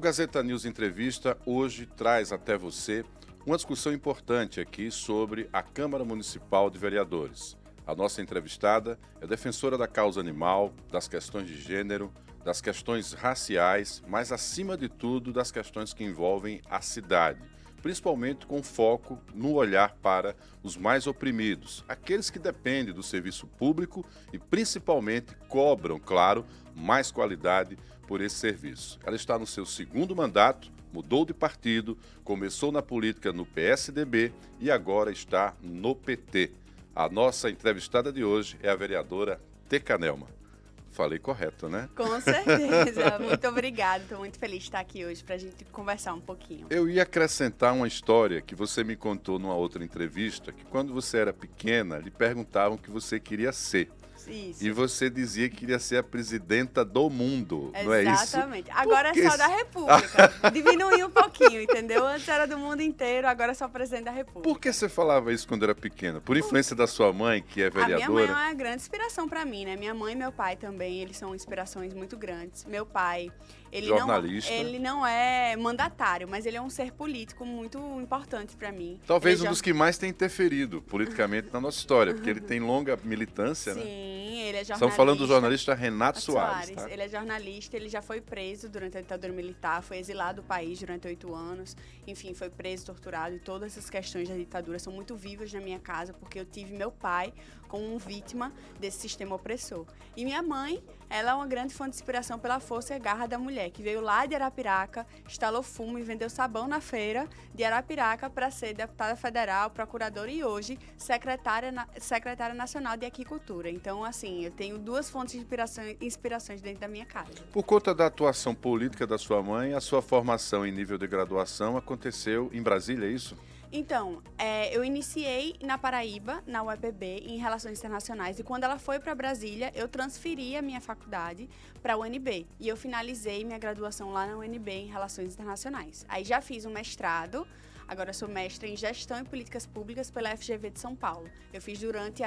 Gazeta News Entrevista hoje traz até você uma discussão importante aqui sobre a Câmara Municipal de Vereadores. A nossa entrevistada é defensora da causa animal, das questões de gênero, das questões raciais, mas acima de tudo das questões que envolvem a cidade, principalmente com foco no olhar para os mais oprimidos, aqueles que dependem do serviço público e principalmente cobram, claro, mais qualidade por esse serviço. Ela está no seu segundo mandato, mudou de partido, começou na política no PSDB e agora está no PT. A nossa entrevistada de hoje é a vereadora Teca Nelma. Falei correto, né? Com certeza. Muito obrigada. Estou muito feliz de estar aqui hoje para a gente conversar um pouquinho. Eu ia acrescentar uma história que você me contou numa outra entrevista, que quando você era pequena, lhe perguntavam o que você queria ser. Isso. E você dizia que queria ser a presidenta do mundo, não é isso? Exatamente. Agora é só da República. Diminuiu um pouquinho, entendeu? Antes era do mundo inteiro, agora é só presidente da República. Por que você falava isso quando era pequena? Por influência da sua mãe, que é vereadora? A minha mãe é uma grande inspiração para mim, né? Minha mãe e meu pai também, eles são inspirações muito grandes. Meu pai, jornalista. Ele não é mandatário, mas ele é um ser político muito importante para mim. Talvez um dos que mais tem interferido politicamente na nossa história, porque ele tem longa militância, Sim, né? Sim, ele é jornalista. Estamos falando do jornalista Renato Soares, tá? Ele é jornalista, ele já foi preso durante a ditadura militar, foi exilado do país durante 8 anos. Enfim, foi preso, torturado, e todas essas questões da ditadura são muito vivas na minha casa, porque eu tive meu pai como vítima desse sistema opressor. E minha mãe, ela é uma grande fonte de inspiração pela força e garra da mulher, que veio lá de Arapiraca, instalou fumo e vendeu sabão na feira de Arapiraca para ser deputada federal, procuradora e hoje secretária nacional de Aquicultura. Então, assim, eu tenho duas fontes de inspirações dentro da minha casa. Por conta da atuação política da sua mãe, a sua formação em nível de graduação aconteceu em Brasília, é isso? Então, eu iniciei na Paraíba, na UEPB, em Relações Internacionais, e quando ela foi para Brasília, eu transferi a minha faculdade para a UNB, e eu finalizei minha graduação lá na UNB em Relações Internacionais. Aí já fiz um mestrado, agora sou mestra em Gestão e Políticas Públicas pela FGV de São Paulo. Eu fiz durante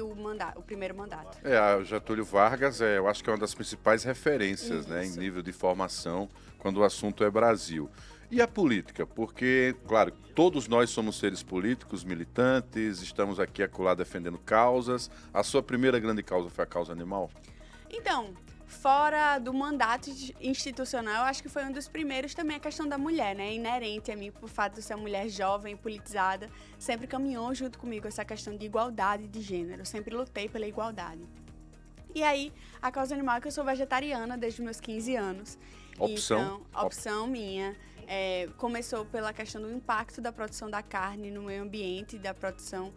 o primeiro mandato. A Getúlio Vargas, eu acho que é uma das principais referências, né, em nível de formação, quando o assunto é Brasil. E a política? Porque, claro, todos nós somos seres políticos, militantes, estamos aqui acolá defendendo causas. A sua primeira grande causa foi a causa animal? Então, fora do mandato institucional, eu acho que foi um dos primeiros também a questão da mulher, né? Inerente a mim, por fato de ser uma mulher jovem, politizada, sempre caminhou junto comigo essa questão de igualdade de gênero. Eu sempre lutei pela igualdade. E aí, a causa animal é que eu sou vegetariana desde os meus 15 anos. Opção? Então, opção minha. Começou pela questão do impacto da produção da carne no meio ambiente, da produção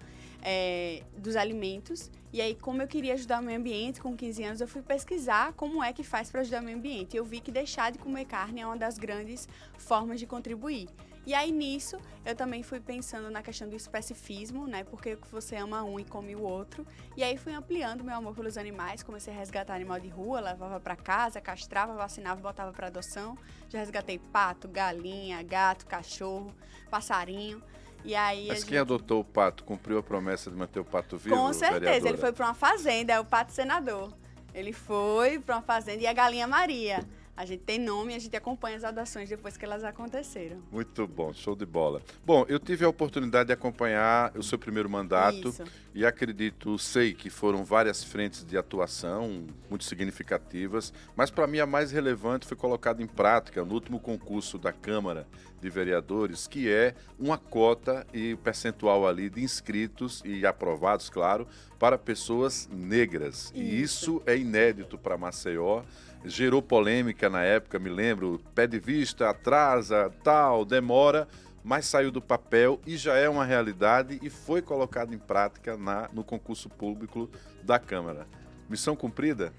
dos alimentos. E aí, como eu queria ajudar o meio ambiente, com 15 anos, eu fui pesquisar como é que faz para ajudar o meio ambiente. E eu vi que deixar de comer carne é uma das grandes formas de contribuir. E aí, nisso, eu também fui pensando na questão do especificismo, né? Porque você ama um e come o outro. E aí, fui ampliando meu amor pelos animais. Comecei a resgatar animal de rua, levava para casa, castrava, vacinava, botava para adoção. Já resgatei pato, galinha, gato, cachorro, passarinho. E aí, Mas quem adotou o pato cumpriu a promessa de manter o pato vivo, Com certeza, vereadora? Ele foi para uma fazenda, é o pato senador. Ele foi para uma fazenda e a galinha Maria. A gente tem nome e a gente acompanha as adoções depois que elas aconteceram. Muito bom, show de bola. Bom, eu tive a oportunidade de acompanhar o seu primeiro mandato. Isso. E acredito, sei que foram várias frentes de atuação muito significativas, mas para mim a mais relevante foi colocada em prática no último concurso da Câmara de Vereadores, que é uma cota e percentual ali de inscritos e aprovados, claro, para pessoas negras. E isso é inédito para Maceió. Gerou polêmica na época, me lembro, pé de vista, atrasa, tal, demora, mas saiu do papel e já é uma realidade e foi colocado em prática no concurso público da Câmara. Missão cumprida?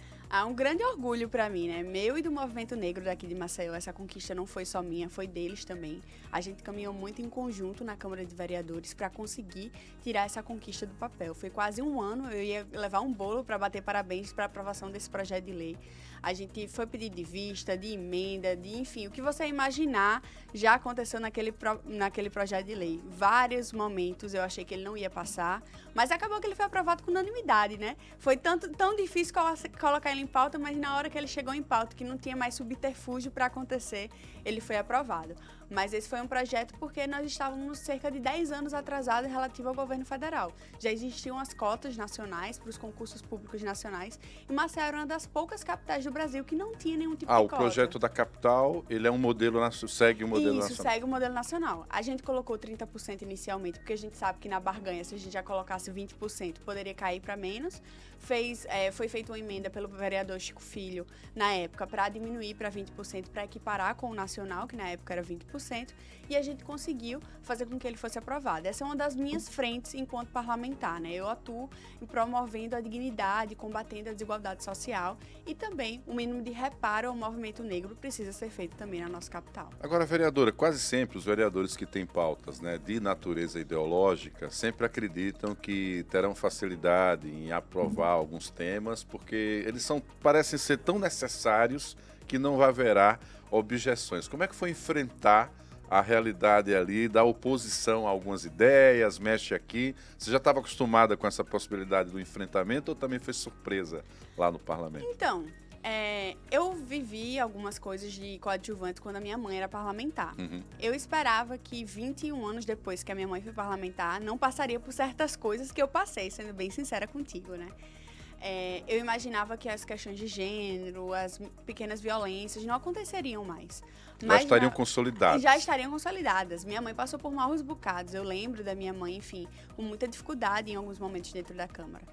Um grande orgulho para mim, né? Meu e do movimento negro daqui de Maceió. Essa conquista não foi só minha, foi deles também. A gente caminhou muito em conjunto na Câmara de Vereadores para conseguir tirar essa conquista do papel. Foi quase um ano, eu ia levar um bolo para bater parabéns para a aprovação desse projeto de lei. A gente foi pedir de vista, de emenda, enfim, o que você imaginar já aconteceu naquele projeto de lei. Vários momentos eu achei que ele não ia passar, mas acabou que ele foi aprovado com unanimidade, né? Foi tão difícil colocar ele em pauta, mas na hora que ele chegou em pauta, que não tinha mais subterfúgio para acontecer, ele foi aprovado. Mas esse foi um projeto porque nós estávamos cerca de 10 anos atrasados relativo ao governo federal. Já existiam as cotas nacionais para os concursos públicos nacionais e Maceió era uma das poucas capitais do Brasil que não tinha nenhum tipo de O cota. projeto da capital, ele é um modelo, segue o modelo Isso, nacional. segue o modelo nacional. A gente colocou 30% inicialmente, porque a gente sabe que na barganha, se a gente já colocasse 20%, poderia cair para menos. Foi feita uma emenda pelo vereador Chico Filho, na época, para diminuir para 20%, para equiparar com o nacional, que na época era 20%, e a gente conseguiu fazer com que ele fosse aprovado. Essa é uma das minhas frentes enquanto parlamentar, né? Eu atuo em promovendo a dignidade, combatendo a desigualdade social e também o mínimo de reparo ao movimento negro precisa ser feito também na nossa capital. Agora, vereadora, quase sempre os vereadores que têm pautas, né, de natureza ideológica sempre acreditam que terão facilidade em aprovar alguns temas, porque eles parecem ser tão necessários que não haverá objeções. Como é que foi enfrentar a realidade ali da oposição a algumas ideias, mexe aqui? Você já estava acostumada com essa possibilidade do enfrentamento ou também foi surpresa lá no parlamento? Então, eu vivi algumas coisas de coadjuvante quando a minha mãe era parlamentar. Eu esperava que 21 anos depois que a minha mãe foi parlamentar, não passaria por certas coisas que eu passei, sendo bem sincera contigo, né? Eu imaginava que as questões de gênero, as pequenas violências não aconteceriam mais. Já estariam consolidadas. Já estariam consolidadas. Minha mãe passou por maus bocados. Eu lembro da minha mãe, enfim, com muita dificuldade em alguns momentos dentro da Câmara.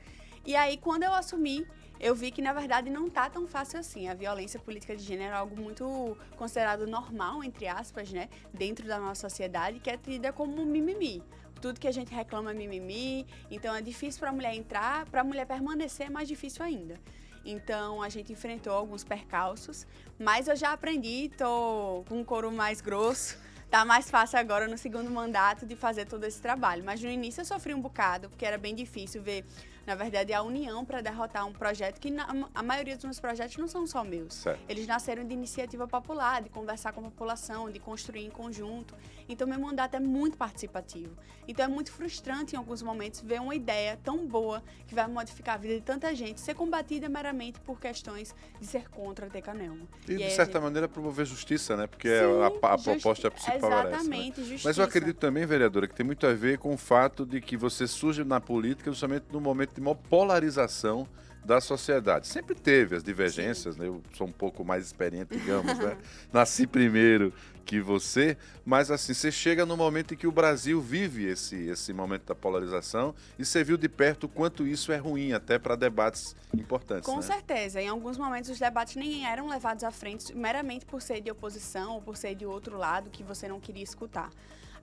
E aí, quando eu assumi, eu vi que, na verdade, não tá tão fácil assim. A violência política de gênero é algo muito considerado normal, entre aspas, né? Dentro da nossa sociedade, que é tida como mimimi. Tudo que a gente reclama é mimimi, então é difícil para a mulher entrar, para a mulher permanecer é mais difícil ainda. Então, a gente enfrentou alguns percalços, mas eu já aprendi, tô com um couro mais grosso, tá mais fácil agora no segundo mandato de fazer todo esse trabalho. Mas no início eu sofri um bocado, porque era bem difícil ver, na verdade, a união para derrotar um projeto que a maioria dos meus projetos não são só meus. Certo. Eles nasceram de iniciativa popular, de conversar com a população, de construir em conjunto. Então, meu mandato é muito participativo. Então, é muito frustrante, em alguns momentos, ver uma ideia tão boa que vai modificar a vida de tanta gente ser combatida meramente por questões de ser contra a Decanelma. E de certa maneira, promover justiça, né? Porque Sim, a proposta principal era essa. Exatamente, Né? justiça. Mas eu acredito também, vereadora, que tem muito a ver com o fato de que você surge na política justamente no momento de maior polarização da sociedade. Sempre teve as divergências, né? Eu sou um pouco mais experiente, digamos, né? Nasci primeiro que você, mas assim, você chega no momento em que o Brasil vive esse momento da polarização e você viu de perto o quanto isso é ruim até para debates importantes. Com né? certeza. Em alguns momentos os debates nem eram levados à frente meramente por ser de oposição ou por ser de outro lado que você não queria escutar.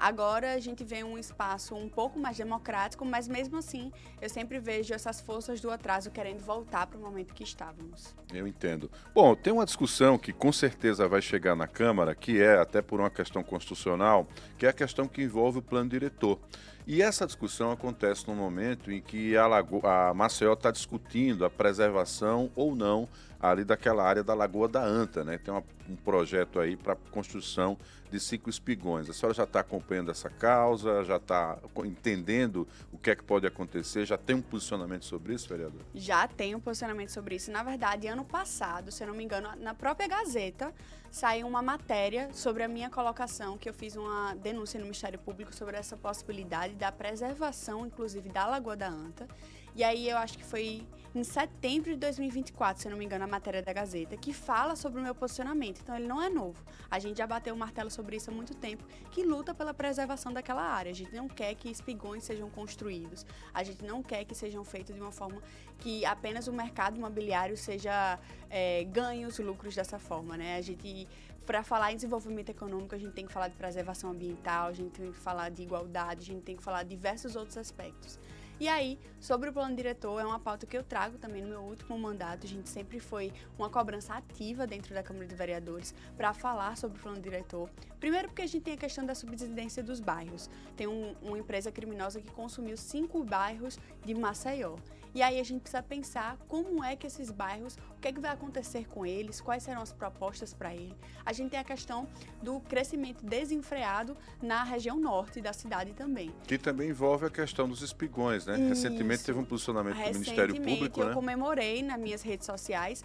Agora a gente vê um espaço um pouco mais democrático, mas mesmo assim eu sempre vejo essas forças do atraso querendo voltar para o momento que estávamos. Eu entendo. Bom, tem uma discussão que com certeza vai chegar na Câmara, que é até por uma questão constitucional, que é a questão que envolve o plano diretor. E essa discussão acontece no momento em que a Maceió está discutindo a preservação ou não ali daquela área da Lagoa da Anta, né? Tem um projeto aí para construção de 5 espigões. A senhora já está acompanhando essa causa, já está entendendo o que é que pode acontecer, já tem um posicionamento sobre isso, vereador? Já tem um posicionamento sobre isso. Na verdade, ano passado, se eu não me engano, na própria Gazeta, saiu uma matéria sobre a minha colocação, que eu fiz uma denúncia no Ministério Público sobre essa possibilidade da preservação, inclusive, da Lagoa da Anta. E aí eu acho que foi em setembro de 2024, se eu não me engano, a matéria da Gazeta, que fala sobre o meu posicionamento. Então, ele não é novo. A gente já bateu o martelo sobre isso há muito tempo, que luta pela preservação daquela área. A gente não quer que espigões sejam construídos. A gente não quer que sejam feitos de uma forma que apenas o mercado imobiliário seja ganhe os lucros dessa forma, né? A gente... Para falar em desenvolvimento econômico, a gente tem que falar de preservação ambiental, a gente tem que falar de igualdade, a gente tem que falar de diversos outros aspectos. E aí, sobre o plano diretor, é uma pauta que eu trago também no meu último mandato. A gente sempre foi uma cobrança ativa dentro da Câmara de Vereadores para falar sobre o plano diretor. Primeiro porque a gente tem a questão da subsidência dos bairros. Tem uma empresa criminosa que consumiu 5 bairros de Maceió. E aí a gente precisa pensar como é que esses bairros, o que é que vai acontecer com eles, quais serão as propostas para ele. A gente tem a questão do crescimento desenfreado na região norte da cidade também. Que também envolve a questão dos espigões, né? Isso. Recentemente teve um posicionamento do Ministério Público, eu né? comemorei nas minhas redes sociais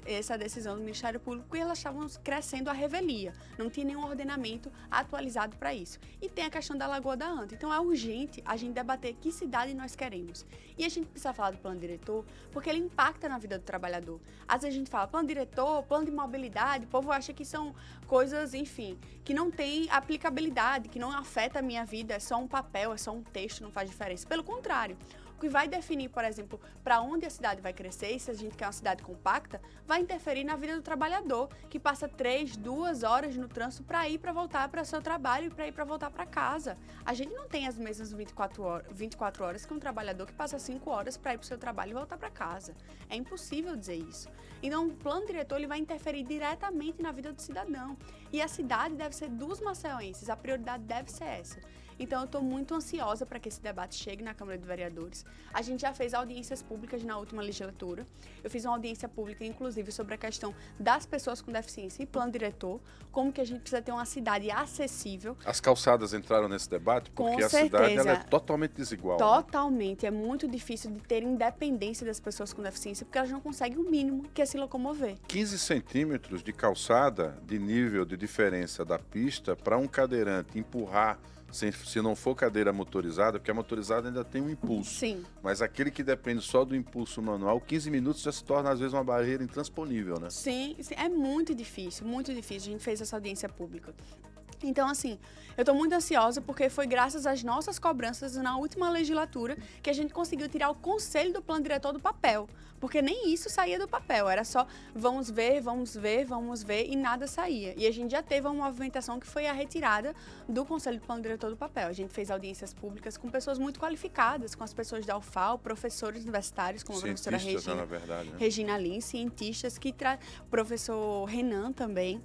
essa decisão do Ministério Público e elas estavam crescendo à revelia. Não tinha nenhum ordenamento atualizado para isso. E tem a questão da Lagoa da Anta. Então é urgente a gente debater que cidade nós queremos. E a gente precisa falar do plano diretor porque ele impacta na vida do trabalhador. Às vezes a gente fala plano diretor, plano de mobilidade, o povo acha que são coisas, enfim, que não tem aplicabilidade, que não afeta a minha vida, é só um papel, é só um texto, não faz diferença. Pelo contrário, o que vai definir, por exemplo, para onde a cidade vai crescer, e se a gente quer uma cidade compacta, vai interferir na vida do trabalhador, que passa 3, 2 horas no trânsito para ir para voltar para o seu trabalho e para ir para voltar para casa. A gente não tem as mesmas 24 horas que um trabalhador que passa 5 horas para ir para o seu trabalho e voltar para casa. É impossível dizer isso. Então, o plano diretor ele vai interferir diretamente na vida do cidadão. E a cidade deve ser dos maceioenses, a prioridade deve ser essa. Então, eu estou muito ansiosa para que esse debate chegue na Câmara de Vereadores. A gente já fez audiências públicas na última legislatura. Eu fiz uma audiência pública, inclusive, sobre a questão das pessoas com deficiência e plano diretor, como que a gente precisa ter uma cidade acessível. As calçadas entraram nesse debate porque Com a cidade certeza. ela é totalmente desigual. Né? Totalmente. É muito difícil de ter independência das pessoas com deficiência, porque elas não conseguem o mínimo, que é se locomover. 15 centímetros de calçada de nível de diferença da pista para um cadeirante empurrar, se não for cadeira motorizada, porque a motorizada ainda tem um impulso. Sim. Mas aquele que depende só do impulso manual, 15 minutos já se torna, às vezes, uma barreira intransponível, né? Sim, é muito difícil, muito difícil. A gente fez essa audiência pública. Então, assim, eu estou muito ansiosa porque foi graças às nossas cobranças na última legislatura que a gente conseguiu tirar o conselho do plano diretor do papel. Porque nem isso saía do papel, era só vamos ver, e nada saía. E a gente já teve uma movimentação que foi a retirada do conselho do plano diretor do papel. A gente fez audiências públicas com pessoas muito qualificadas, com as pessoas da UFAL, professores universitários, como a professora Regina, na verdade, né? Regina Lins, cientistas, professor Renan também.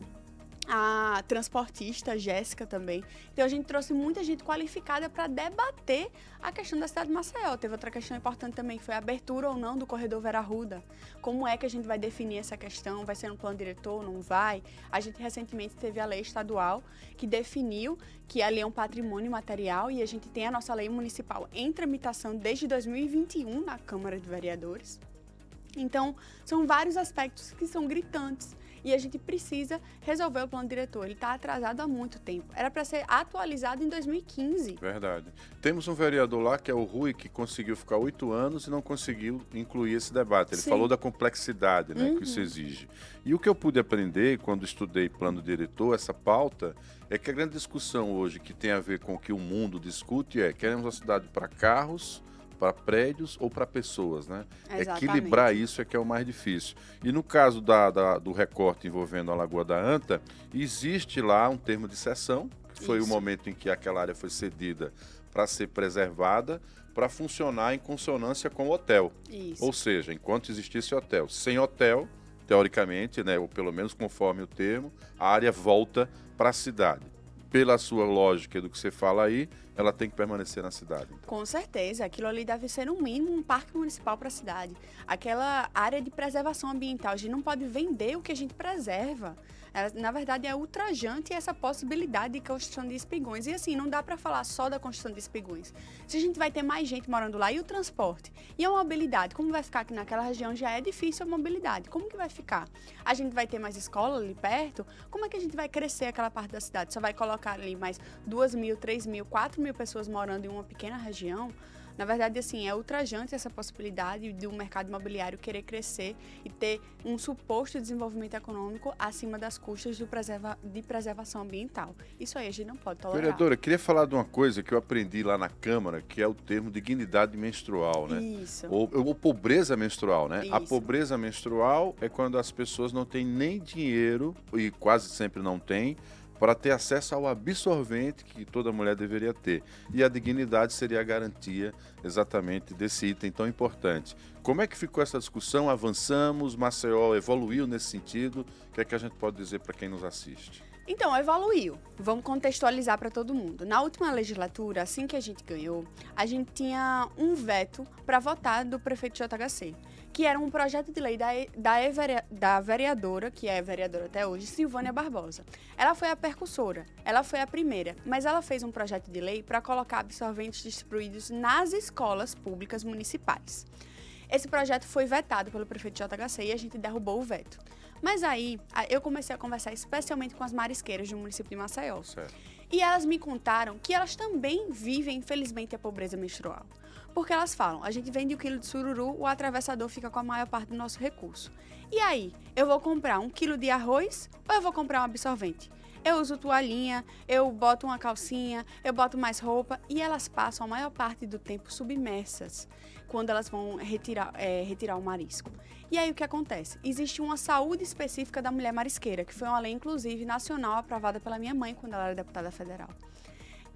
A transportista Jéssica também. Então, a gente trouxe muita gente qualificada para debater a questão da cidade de Maceió. Teve outra questão importante também, que foi a abertura ou não do corredor Vera Arruda. Como é que a gente vai definir essa questão? Vai ser no plano diretor? Não vai? A gente recentemente teve a lei estadual que definiu que ali é um patrimônio material e a gente tem a nossa lei municipal em tramitação desde 2021 na Câmara de Vereadores. Então, são vários aspectos que são gritantes. E a gente precisa resolver o plano diretor. Ele está atrasado há muito tempo. Era para ser atualizado em 2015. Verdade. Temos um vereador lá, que é o Rui, que conseguiu ficar 8 anos e não conseguiu incluir esse debate. Ele falou da complexidade, né, que isso exige. E o que eu pude aprender quando estudei plano diretor, essa pauta, é que a grande discussão hoje que tem a ver com o que o mundo discute é: queremos uma cidade para carros, para prédios ou para pessoas, né? Exatamente. Equilibrar isso é que é o mais difícil. E no caso do recorte envolvendo a Lagoa da Anta, existe lá um termo de cessão, que foi o momento em que aquela área foi cedida para ser preservada, para funcionar em consonância com o hotel. Isso. Ou seja, enquanto existisse hotel. Sem hotel, teoricamente, né, ou pelo menos conforme o termo, a área volta para a cidade. Pela sua lógica do que você fala aí, ela tem que permanecer na cidade. Então. Com certeza, aquilo ali deve ser no mínimo um parque municipal para a cidade. Aquela área de preservação ambiental, a gente não pode vender o que a gente preserva. Na verdade, é ultrajante essa possibilidade de construção de espigões. E assim, não dá para falar só da construção de espigões. Se a gente vai ter mais gente morando lá, e o transporte? E a mobilidade? Como vai ficar? Que naquela região já é difícil a mobilidade. Como que vai ficar? A gente vai ter mais escola ali perto? Como é que a gente vai crescer aquela parte da cidade? Só vai colocar ali mais 2.000, 3.000, 4.000 pessoas morando em uma pequena região? Na verdade, assim, é ultrajante essa possibilidade do mercado imobiliário querer crescer e ter um suposto desenvolvimento econômico acima das custas de preservação ambiental. Isso aí a gente não pode tolerar. Vereadora, eu queria falar de uma coisa que eu aprendi lá na Câmara, que é o termo dignidade menstrual, né? Isso. Ou pobreza menstrual, né? Isso. A pobreza menstrual é quando as pessoas não têm nem dinheiro, e quase sempre não têm, para ter acesso ao absorvente que toda mulher deveria ter. E a dignidade seria a garantia exatamente desse item tão importante. Como é que ficou essa discussão? Avançamos? Maceió evoluiu nesse sentido? O que é que a gente pode dizer para quem nos assiste? Então, evoluiu. Vamos contextualizar para todo mundo. Na última legislatura, assim que a gente ganhou, a gente tinha um veto para votar do prefeito de JHC, que era um projeto de lei da vereadora, que é vereadora até hoje, Silvânia Barbosa. Ela foi a percussora, ela foi a primeira, mas ela fez um projeto de lei para colocar absorventes distribuídos nas escolas públicas municipais. Esse projeto foi vetado pelo prefeito de JHC e a gente derrubou o veto. Mas aí, eu comecei a conversar especialmente com as marisqueiras do município de Maceió. Certo. E elas me contaram que elas também vivem, infelizmente, a pobreza menstrual. Porque elas falam, a gente vende o quilo de sururu, o atravessador fica com a maior parte do nosso recurso. E aí, eu vou comprar 1 quilo de arroz ou eu vou comprar um absorvente? Eu uso toalhinha, eu boto uma calcinha, eu boto mais roupa e elas passam a maior parte do tempo submersas quando elas vão retirar o marisco. E aí o que acontece? Existe uma saúde específica da mulher marisqueira, que foi uma lei, inclusive, nacional aprovada pela minha mãe quando ela era deputada federal.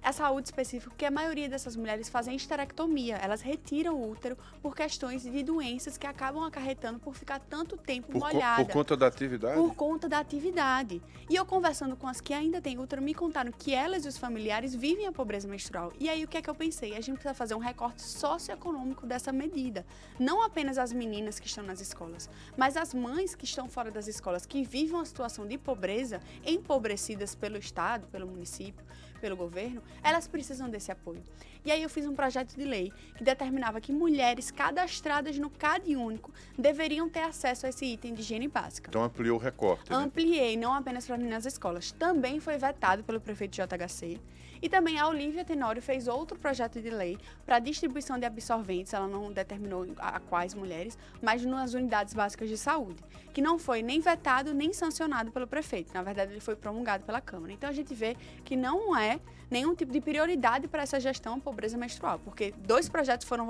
A saúde específica, porque a maioria dessas mulheres fazem histerectomia, elas retiram o útero por questões de doenças que acabam acarretando por ficar tanto tempo molhada. Por conta da atividade? Por conta da atividade. E eu conversando com as que ainda têm útero, me contaram que elas e os familiares vivem a pobreza menstrual. E aí o que é que eu pensei? A gente precisa fazer um recorte socioeconômico dessa medida. Não apenas as meninas que estão nas escolas, mas as mães que estão fora das escolas, que vivem uma situação de pobreza, empobrecidas pelo Estado, pelo município, pelo governo, elas precisam desse apoio. E aí eu fiz um projeto de lei que determinava que mulheres cadastradas no CadÚnico deveriam ter acesso a esse item de higiene básica. Então ampliou o recorte, né? Ampliei, não apenas para meninas das escolas. Também foi vetado pelo prefeito de JHC. E também a Olívia Tenório fez outro projeto de lei para distribuição de absorventes, ela não determinou a quais mulheres, mas nas unidades básicas de saúde, que não foi nem vetado nem sancionado pelo prefeito. Na verdade, ele foi promulgado pela Câmara. Então, a gente vê que não é nenhum tipo de prioridade para essa gestão pobreza menstrual, porque 2 projetos foram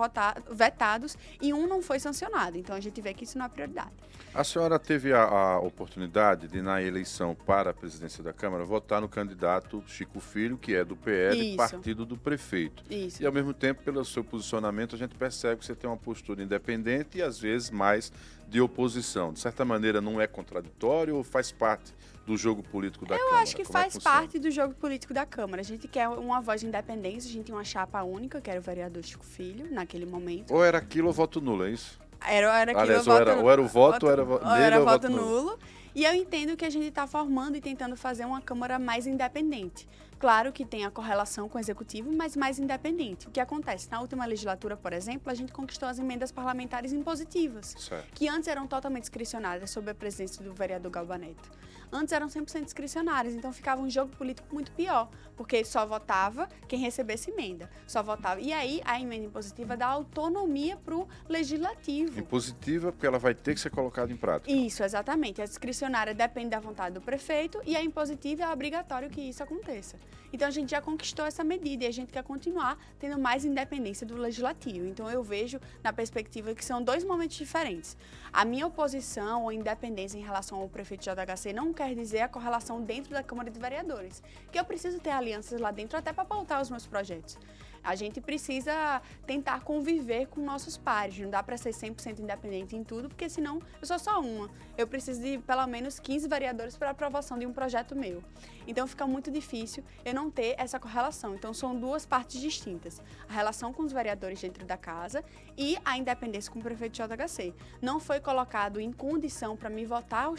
vetados e um não foi sancionado. Então, a gente vê que isso não é prioridade. A senhora teve a oportunidade de, na eleição para a presidência da Câmara, votar no candidato Chico Filho, que é do PL, Isso. partido do prefeito. Isso. E, ao mesmo tempo, pelo seu posicionamento, a gente percebe que você tem uma postura independente e, às vezes, mais de oposição. De certa maneira, não é contraditório ou faz parte do jogo político da Câmara? Eu acho que Como é faz funciona? parte do jogo político da Câmara. A gente quer uma voz de independência, a gente tem uma chapa única, que era o vereador Chico Filho, naquele momento. Ou era aquilo ou voto nulo, é isso? Era aquilo, Aliás, ou era o voto, ou era nele ou voto voto nulo. nulo. E eu entendo que a gente está formando e tentando fazer uma Câmara mais independente. Claro que tem a correlação com o Executivo, mas mais independente. O que acontece? Na última legislatura, por exemplo, a gente conquistou as emendas parlamentares impositivas, Certo. que antes eram totalmente discricionárias sob a presidência do vereador Galba Neto. Antes eram 100% discricionárias, então ficava um jogo político muito pior, porque só votava quem recebesse emenda. Só votava. E aí, a emenda impositiva dá autonomia para o legislativo. Impositiva, porque ela vai ter que ser colocada em prática. Isso, exatamente. A discricionária depende da vontade do prefeito e a impositiva é obrigatório que isso aconteça. Então, a gente já conquistou essa medida e a gente quer continuar tendo mais independência do legislativo. Então, eu vejo na perspectiva que são 2 momentos diferentes. A minha oposição ou independência em relação ao prefeito de JHC não quer dizer a correlação dentro da Câmara de Vereadores, que eu preciso ter alianças lá dentro até para pautar os meus projetos. A gente precisa tentar conviver com nossos pares, não dá para ser 100% independente em tudo, porque senão eu sou só uma. Eu preciso de pelo menos 15 vereadores para aprovação de um projeto meu. Então fica muito difícil eu não ter essa correlação. Então são 2 partes distintas. A relação com os vereadores dentro da casa e a independência com o prefeito de JHC. Não foi colocado em condição para me votar o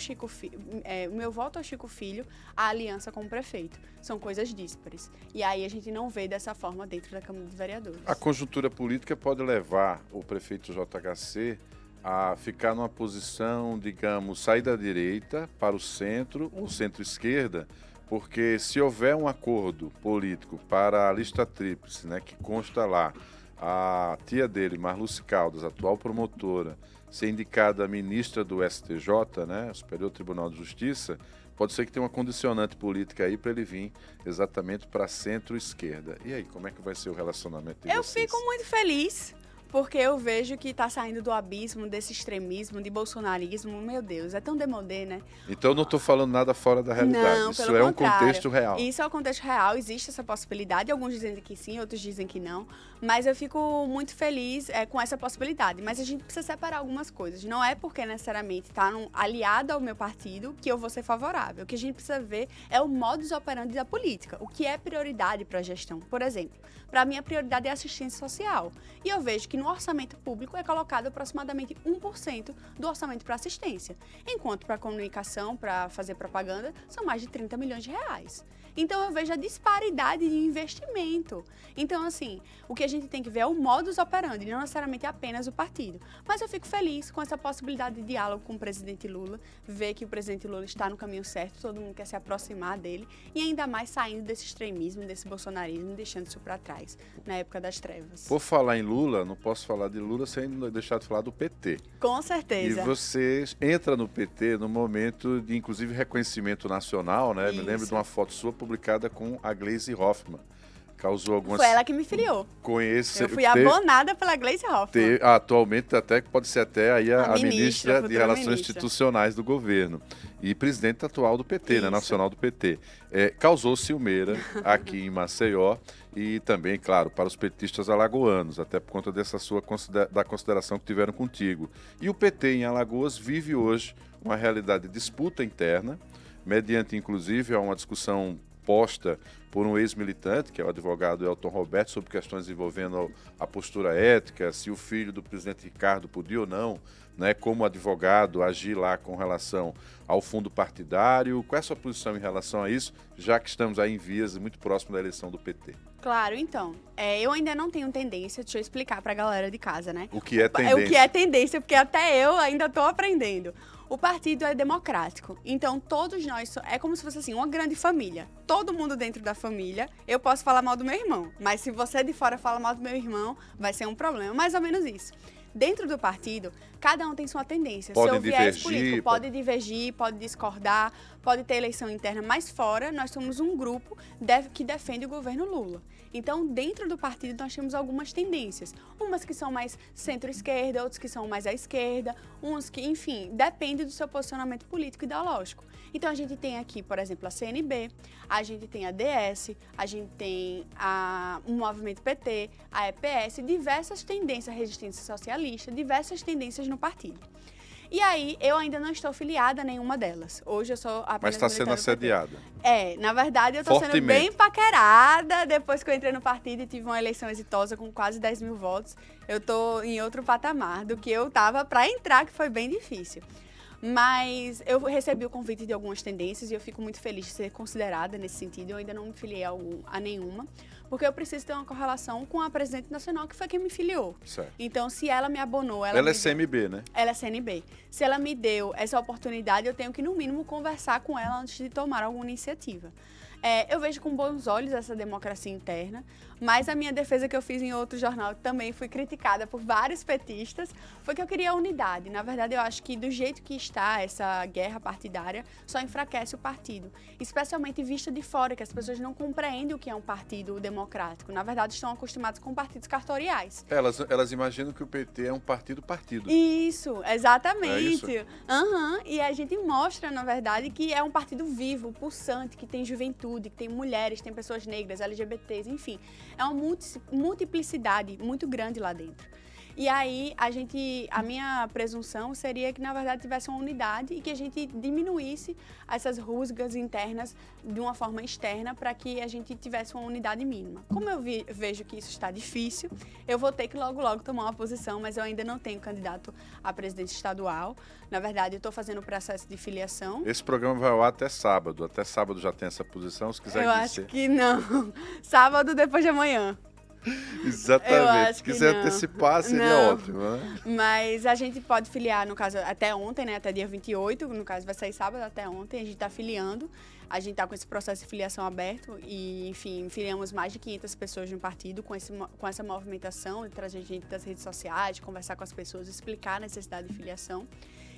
meu voto ao Chico Filho, a aliança com o prefeito. São coisas díspares. E aí a gente não vê dessa forma dentro da Câmara de Vereadores. A conjuntura política pode levar o prefeito JHC a ficar numa posição, digamos, sair da direita para o centro ou centro-esquerda, porque se houver um acordo político para a lista tríplice, né, que consta lá a tia dele, Marluce Caldas, atual promotora, ser indicada ministra do STJ, né, Superior Tribunal de Justiça, pode ser que tenha uma condicionante política aí para ele vir exatamente para centro-esquerda. E aí, como é que vai ser o relacionamento de Eu vocês? fico muito feliz, porque eu vejo que está saindo do abismo, desse extremismo, de bolsonarismo. Meu Deus, é tão demodê, né? Então não estou falando nada fora da realidade. Não, Isso pelo é um contrário. contexto real. Isso é o contexto real, existe essa possibilidade. Alguns dizem que sim, outros dizem que não. Mas eu fico muito feliz com essa possibilidade. Mas a gente precisa separar algumas coisas. Não é porque necessariamente está aliado ao meu partido que eu vou ser favorável. O que a gente precisa ver é o modus operandi da política. O que é prioridade para a gestão? Por exemplo, para mim a prioridade é a assistência social. E eu vejo que no orçamento público é colocado aproximadamente 1% do orçamento para assistência. Enquanto para comunicação, para fazer propaganda, são mais de 30 milhões de reais. Então eu vejo a disparidade de investimento. Então, assim, o que a gente tem que ver é o modus operandi, não necessariamente apenas o partido. Mas eu fico feliz com essa possibilidade de diálogo com o presidente Lula, ver que o presidente Lula está no caminho certo, todo mundo quer se aproximar dele, e ainda mais saindo desse extremismo, desse bolsonarismo, deixando isso para trás, na época das trevas. Por falar em Lula, não posso falar de Lula sem deixar de falar do PT. Com certeza. E você entra no PT no momento de, inclusive, reconhecimento nacional, né? Isso. Me lembro de uma foto sua publicada com a Gleisi Hoffmann. Causou algumas... Foi ela que me filiou. Eu fui abonada pela Gleisi Hoffmann. Atualmente até pode ser até aí a ministra de Relações ministra. Institucionais do governo e presidente atual do PT, né, nacional do PT. Causou ciumeira aqui em Maceió e também, claro, para os petistas alagoanos, até por conta dessa da consideração que tiveram contigo. E o PT em Alagoas vive hoje uma realidade de disputa interna, mediante inclusive a uma discussão posta por um ex-militante, que é o advogado Elton Roberto, sobre questões envolvendo a postura ética, se o filho do presidente Ricardo podia ou não, né, como advogado, agir lá com relação ao fundo partidário. Qual é a sua posição em relação a isso, já que estamos aí em vias muito próximo da eleição do PT? Claro, então, eu ainda não tenho tendência, deixa eu explicar para a galera de casa, né? O que é tendência? O que é tendência, porque até eu ainda estou aprendendo. O partido é democrático, então todos nós, é como se fosse assim, uma grande família. Todo mundo dentro da família, eu posso falar mal do meu irmão, mas se você de fora fala mal do meu irmão, vai ser um problema, mais ou menos isso. Dentro do partido, cada um tem sua tendência. Pode seu viés divergir, político pode divergir, pode discordar, pode ter eleição interna, mas fora nós somos um grupo que defende o governo Lula. Então, dentro do partido, nós temos algumas tendências. Umas que são mais centro-esquerda, outras que são mais à esquerda, uns que, enfim, depende do seu posicionamento político e ideológico. Então, a gente tem aqui, por exemplo, a CNB, a gente tem a DS, a gente tem o Movimento PT, a EPS, diversas tendências, a resistência socialista, diversas tendências no partido. E aí, eu ainda não estou filiada a nenhuma delas. Hoje eu sou apenas Mas está sendo assediada. Na verdade, eu estou sendo bem paquerada. Depois que eu entrei no partido e tive uma eleição exitosa com quase 10 mil votos, eu estou em outro patamar do que eu estava para entrar, que foi bem difícil. Mas eu recebi o convite de algumas tendências e eu fico muito feliz de ser considerada nesse sentido. Eu ainda não me filiei a nenhuma, porque eu preciso ter uma correlação com a presidente nacional, que foi quem me filiou. Certo. Então, se ela me abonou... Ela é CNB, né? Ela é CNB. Se ela me deu essa oportunidade, eu tenho que, no mínimo, conversar com ela antes de tomar alguma iniciativa. Eu vejo com bons olhos essa democracia interna, mas a minha defesa que eu fiz em outro jornal, também fui criticada por vários petistas, foi que eu queria unidade. Na verdade, eu acho que do jeito que está essa guerra partidária, só enfraquece o partido. Especialmente vista de fora, que as pessoas não compreendem o que é um partido democrático. Na verdade, estão acostumados com partidos cartoriais. Elas imaginam que o PT é um partido. Isso, exatamente. É isso? E a gente mostra, na verdade, que é um partido vivo, pulsante, que tem juventude, que tem mulheres, tem pessoas negras, LGBTs, enfim. É uma multiplicidade muito grande lá dentro. E aí, a minha presunção seria que, na verdade, tivesse uma unidade e que a gente diminuísse essas rusgas internas de uma forma externa para que a gente tivesse uma unidade mínima. Como eu vejo que isso está difícil, eu vou ter que logo tomar uma posição, mas eu ainda não tenho candidato a presidente estadual. Na verdade, eu estou fazendo o processo de filiação. Esse programa vai ao ar até sábado. Até sábado já tem essa posição, se quiser dizer. Eu acho que não. Sábado depois de amanhã. Exatamente. Se quiser antecipar, seria ótimo, né? Mas a gente pode filiar, no caso, até ontem, né? Até dia 28, no caso vai sair sábado, até ontem, a gente está filiando. A gente está com esse processo de filiação aberto e, enfim, filiamos mais de 500 pessoas no partido com essa movimentação de trazer gente das redes sociais, de conversar com as pessoas, explicar a necessidade de filiação.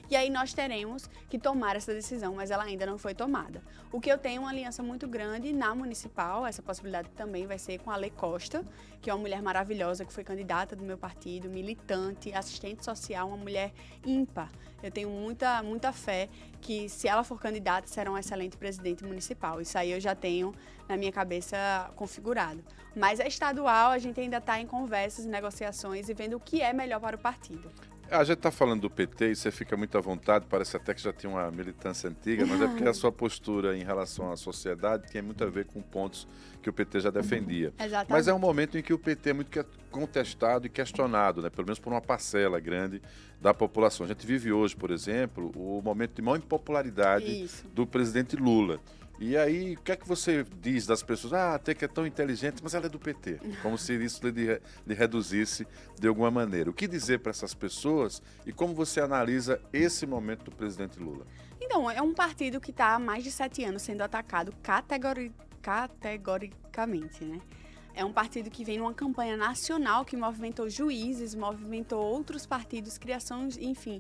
E aí nós teremos que tomar essa decisão, mas ela ainda não foi tomada. O que eu tenho é uma aliança muito grande na municipal, essa possibilidade também vai ser com a Lê Costa, que é uma mulher maravilhosa, que foi candidata do meu partido, militante, assistente social, uma mulher ímpar. Eu tenho muita fé que, se ela for candidata, será uma excelente presidente municipal. Isso aí eu já tenho na minha cabeça configurado. Mas a estadual, a gente ainda está em conversas, negociações e vendo o que é melhor para o partido. A gente está falando do PT e você fica muito à vontade, parece até que já tinha uma militância antiga, mas é porque a sua postura em relação à sociedade tem muito a ver com pontos que o PT já defendia. Exatamente. Mas é um momento em que o PT é muito contestado e questionado, né? Pelo menos por uma parcela grande da população. A gente vive hoje, por exemplo, o momento de maior impopularidade do presidente Lula. E aí, o que é que você diz das pessoas? Ah, até que é tão inteligente, mas ela é do PT. Como se isso lhe reduzisse de alguma maneira. O que dizer para essas pessoas e como você analisa esse momento do presidente Lula? Então, é um partido que está há mais de 7 anos sendo atacado categoricamente, né? É um partido que vem numa campanha nacional que movimentou juízes, movimentou outros partidos, criações, enfim,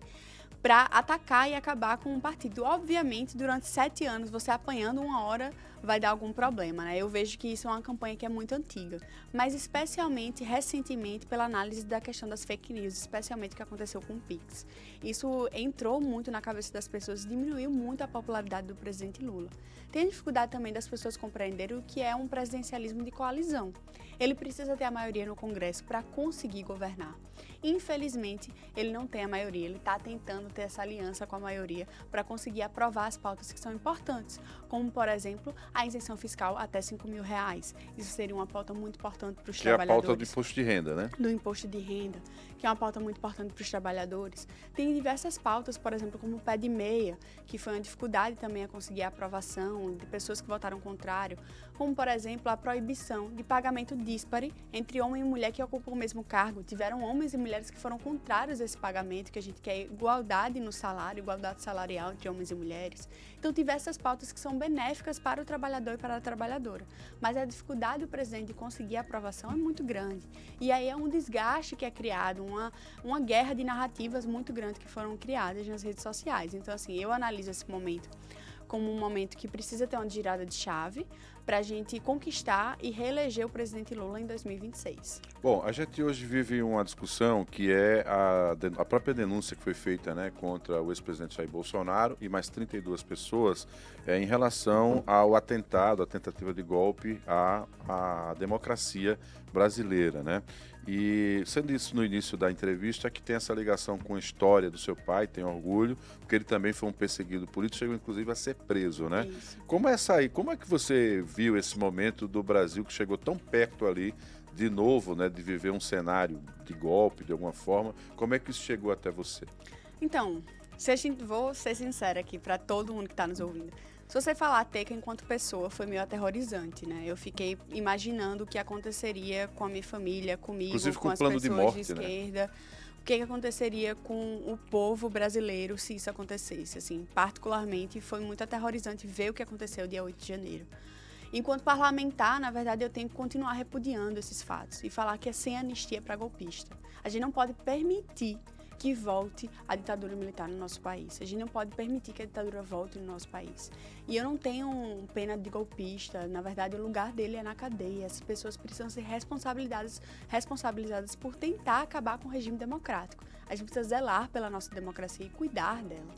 para atacar e acabar com um partido. Obviamente, durante 7 anos, você apanhando uma hora vai dar algum problema, né? Eu vejo que isso é uma campanha que é muito antiga, mas especialmente recentemente pela análise da questão das fake news, especialmente o que aconteceu com o Pix. Isso entrou muito na cabeça das pessoas e diminuiu muito a popularidade do presidente Lula. Tem dificuldade também das pessoas compreenderem o que é um presidencialismo de coalizão. Ele precisa ter a maioria no Congresso para conseguir governar. Infelizmente, ele não tem a maioria, ele está tentando ter essa aliança com a maioria para conseguir aprovar as pautas que são importantes, como, por exemplo, a isenção fiscal até R$5.000. Isso seria uma pauta muito importante para os trabalhadores. Que é a pauta do imposto de renda, né? Do imposto de renda, que é uma pauta muito importante para os trabalhadores. Tem diversas pautas, por exemplo, como o pé de meia, que foi uma dificuldade também a conseguir a aprovação de pessoas que votaram contrário, como, por exemplo, a proibição de pagamento díspare entre homem e mulher que ocupam o mesmo cargo. Tiveram homens e mulheres que foram contrários a esse pagamento, que a gente quer igualdade no salário, igualdade salarial entre homens e mulheres. Então, diversas pautas que são benéficas para o trabalhador e para a trabalhadora. Mas a dificuldade do presidente de conseguir a aprovação é muito grande. E aí é um desgaste que é criado, uma guerra de narrativas muito grande que foram criadas nas redes sociais. Então, assim, eu analiso esse momento como um momento que precisa ter uma girada de chave para a gente conquistar e reeleger o presidente Lula em 2026. Bom, a gente hoje vive uma discussão que é a própria denúncia que foi feita, né, contra o ex-presidente Jair Bolsonaro e mais 32 pessoas em relação ao atentado, a tentativa de golpe à democracia brasileira, né? E você disse no início da entrevista que tem essa ligação com a história do seu pai, tem orgulho, porque ele também foi um perseguido político, chegou inclusive a ser preso, né? Isso. Como é que você viu esse momento do Brasil que chegou tão perto ali, de novo, né, de viver um cenário de golpe, de alguma forma? Como é que isso chegou até você? Então, vou ser sincera aqui para todo mundo que está nos ouvindo. Se você falar Teca enquanto pessoa, foi meio aterrorizante, né? Eu fiquei imaginando o que aconteceria com a minha família, comigo, Inclusive com as plano pessoas de morte, de esquerda. Né? O que aconteceria com o povo brasileiro se isso acontecesse? Assim, particularmente, foi muito aterrorizante ver o que aconteceu dia 8 de janeiro. Enquanto parlamentar, na verdade, eu tenho que continuar repudiando esses fatos e falar que é sem anistia para golpista. A gente não pode permitir que volte a ditadura militar no nosso país. A gente não pode permitir que a ditadura volte no nosso país. E eu não tenho pena de golpista. Na verdade, o lugar dele é na cadeia. Essas pessoas precisam ser responsabilizadas por tentar acabar com o regime democrático. A gente precisa zelar pela nossa democracia e cuidar dela.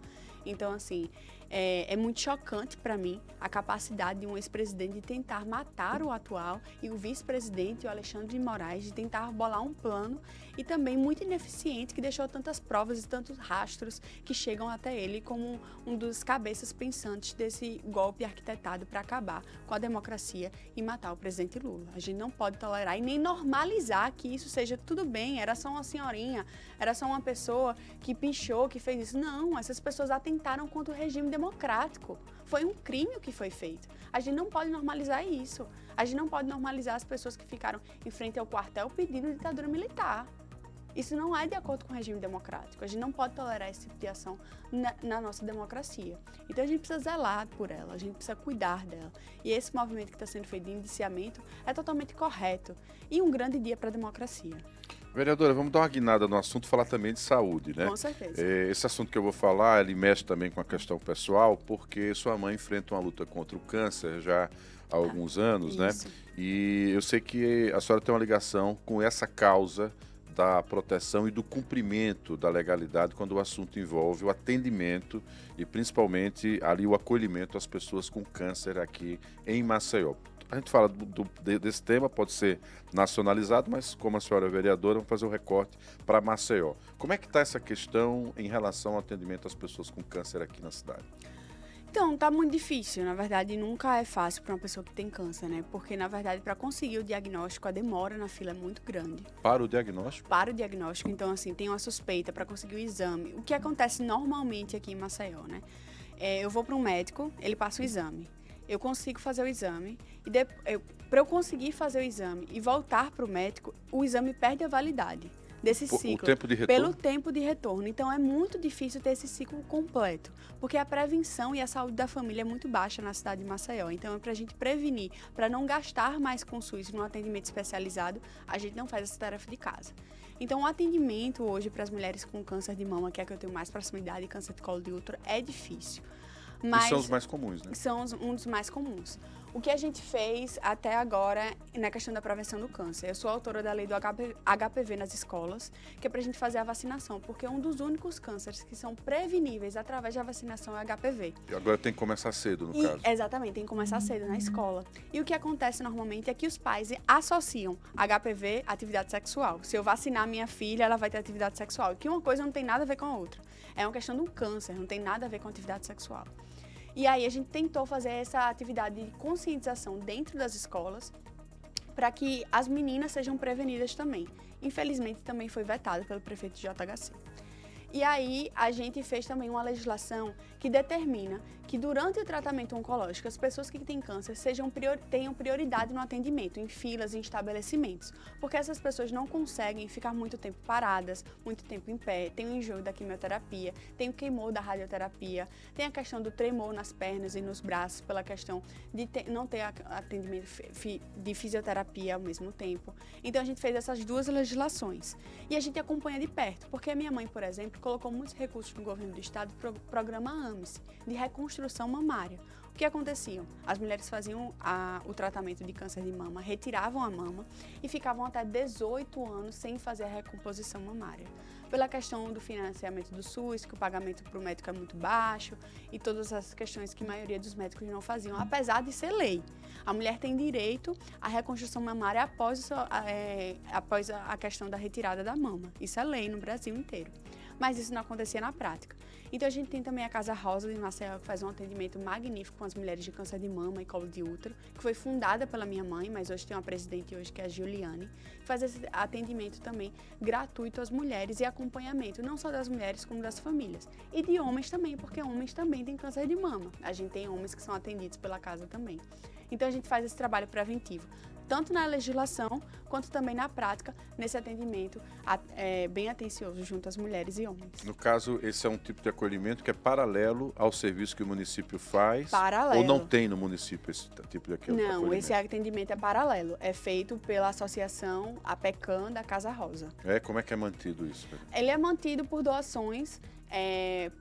Então, assim, é muito chocante para mim a capacidade de um ex-presidente de tentar matar o atual e o vice-presidente, o Alexandre de Moraes, de tentar bolar um plano e também muito ineficiente, que deixou tantas provas e tantos rastros que chegam até ele como um dos cabeças pensantes desse golpe arquitetado para acabar com a democracia e matar o presidente Lula. A gente não pode tolerar e nem normalizar que isso seja tudo bem, era só uma senhorinha, era só uma pessoa que pichou, que fez isso. Não, essas pessoas atentaram contra o regime democrático. Foi um crime o que foi feito. A gente não pode normalizar isso. A gente não pode normalizar as pessoas que ficaram em frente ao quartel pedindo ditadura militar. Isso não é de acordo com o regime democrático. A gente não pode tolerar esse tipo de ação na nossa democracia. Então a gente precisa zelar por ela, a gente precisa cuidar dela. E esse movimento que está sendo feito de indiciamento é totalmente correto e um grande dia para a democracia. Vereadora, vamos dar uma guinada no assunto, falar também de saúde, né? Com certeza. Esse assunto que eu vou falar, ele mexe também com a questão pessoal, porque sua mãe enfrenta uma luta contra o câncer já há alguns anos, né? Isso. E eu sei que a senhora tem uma ligação com essa causa da proteção e do cumprimento da legalidade quando o assunto envolve o atendimento e principalmente ali o acolhimento às pessoas com câncer aqui em Maceió. A gente fala desse tema, pode ser nacionalizado, mas como a senhora é vereadora, vamos fazer o recorte para Maceió. Como é que está essa questão em relação ao atendimento às pessoas com câncer aqui na cidade? Então, tá muito difícil. Na verdade, nunca é fácil para uma pessoa que tem câncer, né? Porque, na verdade, para conseguir o diagnóstico, a demora na fila é muito grande. Para o diagnóstico? Para o diagnóstico, então, assim, tem uma suspeita para conseguir o exame. O que acontece normalmente aqui em Maceió, né? Eu vou para um médico, ele passa o exame. Eu consigo fazer o exame e para eu conseguir fazer o exame e voltar para o médico, o exame perde a validade desse ciclo. O tempo de retorno? Pelo tempo de retorno. Então, é muito difícil ter esse ciclo completo, porque a prevenção e a saúde da família é muito baixa na cidade de Maceió. Então, é para a gente prevenir, para não gastar mais com o SUS no atendimento especializado, a gente não faz essa tarefa de casa. Então, o atendimento hoje para as mulheres com câncer de mama, que é a que eu tenho mais proximidade, e câncer de colo de útero, é difícil. Mas e são os mais comuns, né? São um dos mais comuns. O que a gente fez até agora na questão da prevenção do câncer? Eu sou autora da lei do HPV nas escolas, que é para a gente fazer a vacinação, porque um dos únicos cânceres que são preveníveis através da vacinação é o HPV. E agora tem que começar cedo, no caso. Exatamente, tem que começar cedo na escola. E o que acontece normalmente é que os pais associam HPV à atividade sexual. Se eu vacinar minha filha, ela vai ter atividade sexual. Que uma coisa não tem nada a ver com a outra. É uma questão do câncer, não tem nada a ver com atividade sexual. E aí a gente tentou fazer essa atividade de conscientização dentro das escolas para que as meninas sejam prevenidas também. Infelizmente também foi vetado pelo prefeito de JHC. E aí a gente fez também uma legislação que determina que durante o tratamento oncológico as pessoas que têm câncer tenham prioridade no atendimento, em filas, em estabelecimentos, porque essas pessoas não conseguem ficar muito tempo paradas, muito tempo em pé, tem o enjoo da quimioterapia, tem o queimor da radioterapia, tem a questão do tremor nas pernas e nos braços pela questão de não ter atendimento de fisioterapia ao mesmo tempo. Então a gente fez essas duas legislações e a gente acompanha de perto, porque a minha mãe, por exemplo, colocou muitos recursos no governo do estado para o programa AMES, de reconstrução mamária. O que acontecia? As mulheres faziam o tratamento de câncer de mama, retiravam a mama e ficavam até 18 anos sem fazer a recomposição mamária. Pela questão do financiamento do SUS, que o pagamento para o médico é muito baixo e todas as questões que a maioria dos médicos não faziam, apesar de ser lei. A mulher tem direito à reconstrução mamária após a questão da retirada da mama. Isso é lei no Brasil inteiro. Mas isso não acontecia na prática. Então a gente tem também a Casa Rosa de Maceió, que faz um atendimento magnífico com as mulheres de câncer de mama e colo de útero, que foi fundada pela minha mãe, mas hoje tem uma presidente hoje que é a Juliane, que faz esse atendimento também gratuito às mulheres e acompanhamento, não só das mulheres, como das famílias. E de homens também, porque homens também têm câncer de mama. A gente tem homens que são atendidos pela casa também. Então a gente faz esse trabalho preventivo, tanto na legislação, quanto também na prática, nesse atendimento bem atencioso junto às mulheres e homens. No caso, esse é um tipo de acolhimento que é paralelo ao serviço que o município faz? Paralelo. Ou não tem no município esse tipo de acolhimento? Não, esse atendimento é paralelo. É feito pela associação APECAM da Casa Rosa. Como é que é mantido isso? Ele é mantido por doações,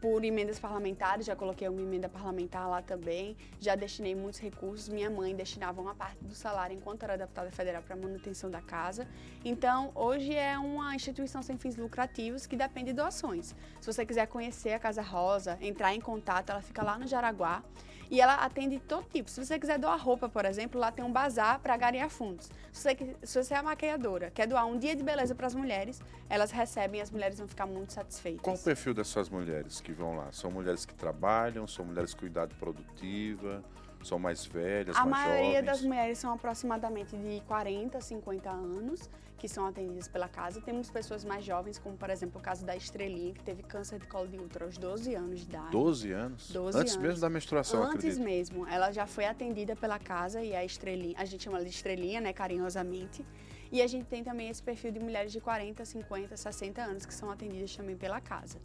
por emendas parlamentares, já coloquei uma emenda parlamentar lá também, já destinei muitos recursos, minha mãe destinava uma parte do salário enquanto era deputada federal para a manutenção da casa. Então, hoje é uma instituição sem fins lucrativos que depende de doações. Se você quiser conhecer a Casa Rosa, entrar em contato, ela fica lá no Jaraguá. E ela atende todo tipo. Se você quiser doar roupa, por exemplo, lá tem um bazar para angariar fundos. Se você é maquiadora, quer doar um dia de beleza para as mulheres, elas recebem e as mulheres vão ficar muito satisfeitas. Qual o perfil dessas mulheres que vão lá? São mulheres que trabalham, são mulheres com idade produtiva, são mais velhas, mais jovens? A maioria das mulheres são aproximadamente de 40 a 50 anos, que são atendidas pela casa. Temos pessoas mais jovens, como por exemplo o caso da Estrelinha, que teve câncer de colo de útero aos 12 anos de idade. 12 anos? 12 Antes anos. mesmo da menstruação, Antes acredito. mesmo. Ela já foi atendida pela casa e a Estrelinha, a gente chama ela de Estrelinha, né, carinhosamente. E a gente tem também esse perfil de mulheres de 40, 50, 60 anos que são atendidas também pela casa.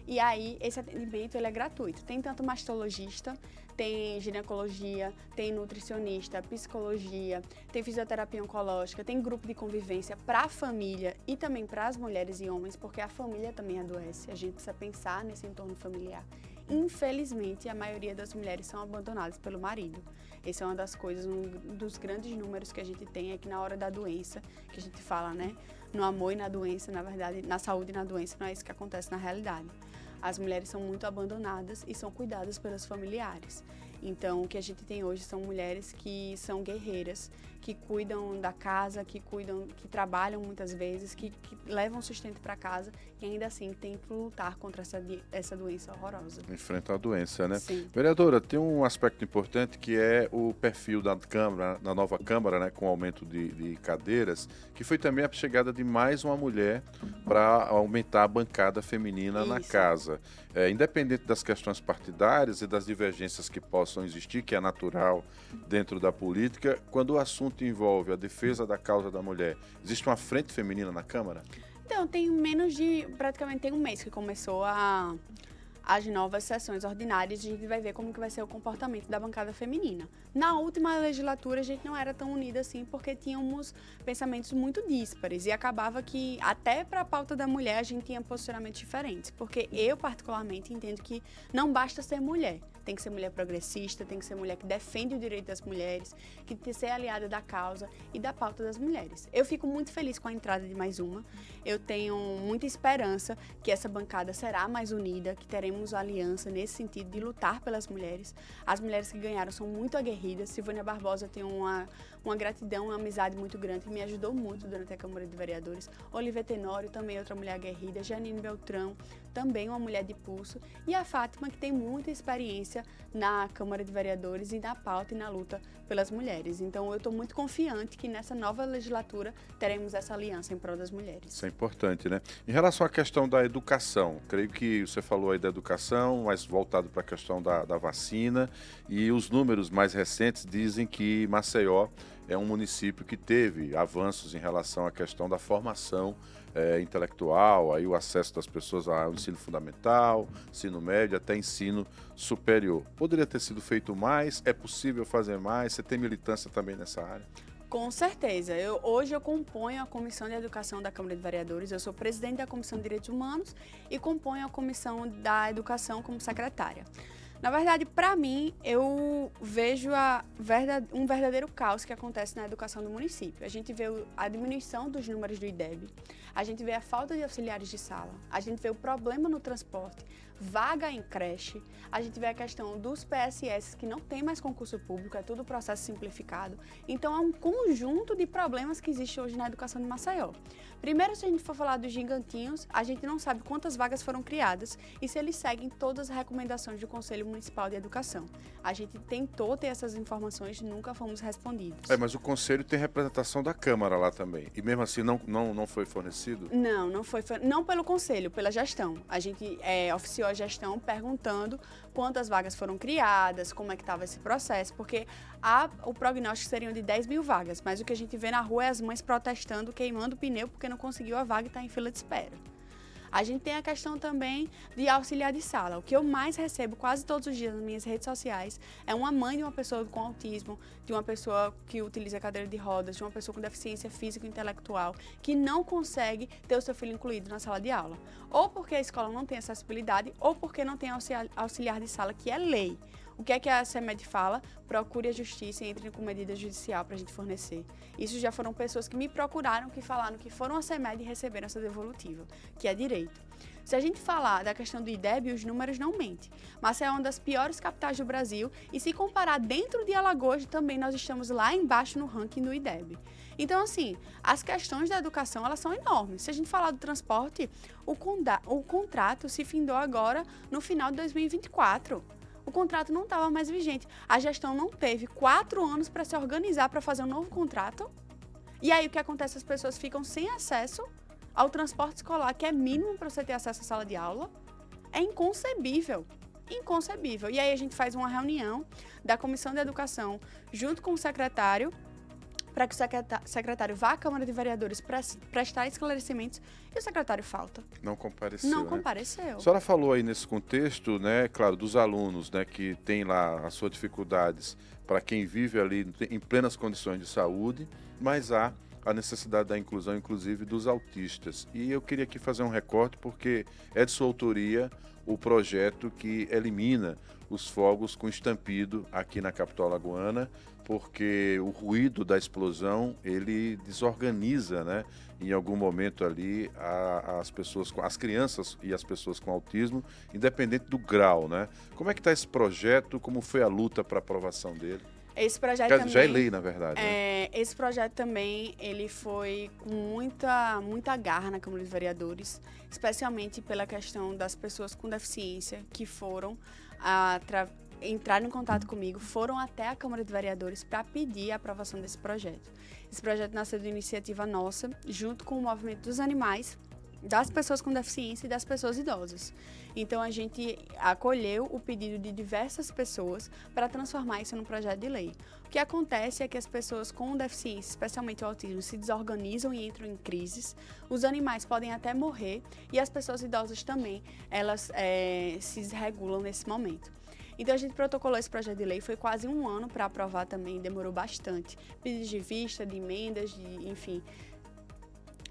E aí, esse atendimento ele é gratuito. Tem tanto mastologista, tem ginecologia, tem nutricionista, psicologia, tem fisioterapia oncológica, tem grupo de convivência para a família e também para as mulheres e homens, porque a família também adoece. A gente precisa pensar nesse entorno familiar. Infelizmente, a maioria das mulheres são abandonadas pelo marido. Essa é uma das coisas, um dos grandes números que a gente tem é que na hora da doença, que a gente fala, né? No amor e na doença, na verdade, na saúde e na doença, não é isso que acontece na realidade. As mulheres são muito abandonadas e são cuidadas pelos familiares. Então, o que a gente tem hoje são mulheres que são guerreiras, que cuidam da casa, que trabalham muitas vezes, que levam sustento para casa e ainda assim tentam lutar contra essa doença horrorosa. Enfrentam a doença, né? Sim. Vereadora, tem um aspecto importante que é o perfil da Câmara, da nova Câmara, né, com o aumento de cadeiras, que foi também a chegada de mais uma mulher para aumentar a bancada feminina na casa. Independente das questões partidárias e das divergências que possam existir, que é natural dentro da política, quando o assunto envolve a defesa da causa da mulher, existe uma frente feminina na Câmara? Então, praticamente tem um mês que começou as novas sessões ordinárias, a gente vai ver como que vai ser o comportamento da bancada feminina. Na última legislatura, a gente não era tão unida assim, porque tínhamos pensamentos muito díspares e acabava que, até para a pauta da mulher, a gente tinha posicionamentos diferentes, porque eu, particularmente, entendo que não basta ser mulher. Tem que ser mulher progressista, tem que ser mulher que defende o direito das mulheres, que tem que ser aliada da causa e da pauta das mulheres. Eu fico muito feliz com a entrada de mais uma. Eu tenho muita esperança que essa bancada será mais unida, que teremos aliança nesse sentido de lutar pelas mulheres. As mulheres que ganharam são muito aguerridas. Silvânia Barbosa tem uma gratidão, uma amizade muito grande, que me ajudou muito durante a Câmara de Vereadores. Olivia Tenório, também outra mulher aguerrida. Janine Beltrão, também uma mulher de pulso. E a Fátima, que tem muita experiência na Câmara de Vereadores e na pauta e na luta pelas mulheres. Então, eu estou muito confiante que nessa nova legislatura teremos essa aliança em prol das mulheres. Isso é importante, né? Em relação à questão da educação, creio que você falou aí da educação, mas voltado para a questão da vacina, e os números mais recentes dizem que Maceió é um município que teve avanços em relação à questão da formação intelectual, aí o acesso das pessoas ao ensino fundamental, ensino médio, até ensino superior. Poderia ter sido feito mais? É possível fazer mais? Você tem militância também nessa área? Com certeza. Hoje eu componho a Comissão de Educação da Câmara de Vereadores, eu sou presidente da Comissão de Direitos Humanos e componho a Comissão da Educação como secretária. Na verdade, para mim, eu vejo um verdadeiro caos que acontece na educação do município. A gente vê a diminuição dos números do IDEB, a gente vê a falta de auxiliares de sala, a gente vê o problema no transporte, vaga em creche, a gente vê a questão dos PSS que não tem mais concurso público, é tudo processo simplificado. Então, é um conjunto de problemas que existe hoje na educação de Maceió. Primeiro, se a gente for falar dos gigantinhos, a gente não sabe quantas vagas foram criadas e se eles seguem todas as recomendações do Conselho Municipal de Educação. A gente tentou ter essas informações e nunca fomos respondidos. Mas o Conselho tem representação da Câmara lá também. E mesmo assim não foi fornecido? Não foi. Não pelo Conselho, pela gestão. A gente oficiou a gestão perguntando quantas vagas foram criadas, como é que estava esse processo, porque o prognóstico seriam de 10 mil vagas, mas o que a gente vê na rua é as mães protestando, queimando o pneu porque não conseguiu a vaga e está em fila de espera. A gente tem a questão também de auxiliar de sala. O que eu mais recebo quase todos os dias nas minhas redes sociais é uma mãe de uma pessoa com autismo, de uma pessoa que utiliza cadeira de rodas, de uma pessoa com deficiência física e intelectual, que não consegue ter o seu filho incluído na sala de aula. Ou porque a escola não tem acessibilidade, ou porque não tem auxiliar de sala, que é lei. O que é que a CEMED fala? Procure a justiça e entre com medida judicial para a gente fornecer. Isso já foram pessoas que me procuraram, que falaram que foram à CEMED e receberam essa devolutiva, que é direito. Se a gente falar da questão do IDEB, os números não mentem. Maceió é uma das piores capitais do Brasil e se comparar dentro de Alagoas, também nós estamos lá embaixo no ranking do IDEB. Então, assim, as questões da educação, elas são enormes. Se a gente falar do transporte, o contrato se findou agora no final de 2024. O contrato não estava mais vigente. A gestão não teve 4 anos para se organizar para fazer um novo contrato. E aí o que acontece? As pessoas ficam sem acesso ao transporte escolar, que é mínimo para você ter acesso à sala de aula. É inconcebível. Inconcebível. E aí a gente faz uma reunião da Comissão de Educação junto com o secretário para que o secretário vá à Câmara de Vereadores prestar esclarecimentos e o secretário falta. Não compareceu, Não né? compareceu. A senhora falou aí nesse contexto, né, claro, dos alunos, né, que tem lá as suas dificuldades para quem vive ali em plenas condições de saúde, mas há a necessidade da inclusão, inclusive, dos autistas. E eu queria aqui fazer um recorte, porque é de sua autoria o projeto que elimina os fogos com estampido aqui na capital alagoana, porque o ruído da explosão, ele desorganiza, né, em algum momento ali as pessoas, as crianças e as pessoas com autismo, independente do grau, né? Como é que está esse projeto? Como foi a luta para a aprovação dele? Esse projeto Já também, é lei, na verdade. Né? Esse projeto também, ele foi com muita garra na Câmara dos Vereadores, especialmente pela questão das pessoas com deficiência que foram entraram em contato comigo, foram até a Câmara de Vereadores para pedir a aprovação desse projeto. Esse projeto nasceu de iniciativa nossa, junto com o movimento dos animais, das pessoas com deficiência e das pessoas idosas. Então, a gente acolheu o pedido de diversas pessoas para transformar isso num projeto de lei. O que acontece é que as pessoas com deficiência, especialmente o autismo, se desorganizam e entram em crises. Os animais podem até morrer e as pessoas idosas também, elas se desregulam nesse momento. Então, a gente protocolou esse projeto de lei, foi quase um ano para aprovar também, demorou bastante. Pedidos de vista, de emendas, enfim.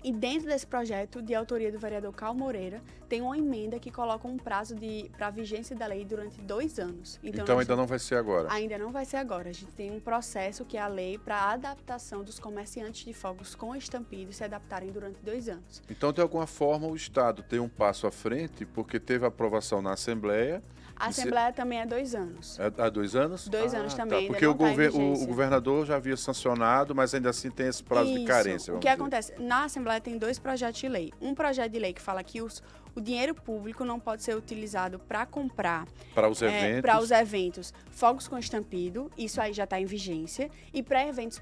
E dentro desse projeto, de autoria do vereador Carl Moreira, tem uma emenda que coloca um prazo para a vigência da lei durante 2 anos. Então ainda não vai ser agora? Ainda não vai ser agora. A gente tem um processo que é a lei para a adaptação dos comerciantes de fogos com estampido se adaptarem durante 2 anos. Então, de alguma forma, o Estado tem um passo à frente, porque teve aprovação na Assembleia. A Assembleia também é 2 anos. Há 2 anos? 2 anos também. Tá. Porque o governador já havia sancionado, mas ainda assim tem esse prazo de carência. O que acontece? Na Assembleia tem 2 projetos de lei. Um projeto de lei que fala que o dinheiro público não pode ser utilizado para comprar para os eventos fogos com estampido, isso aí já está em vigência, e para eventos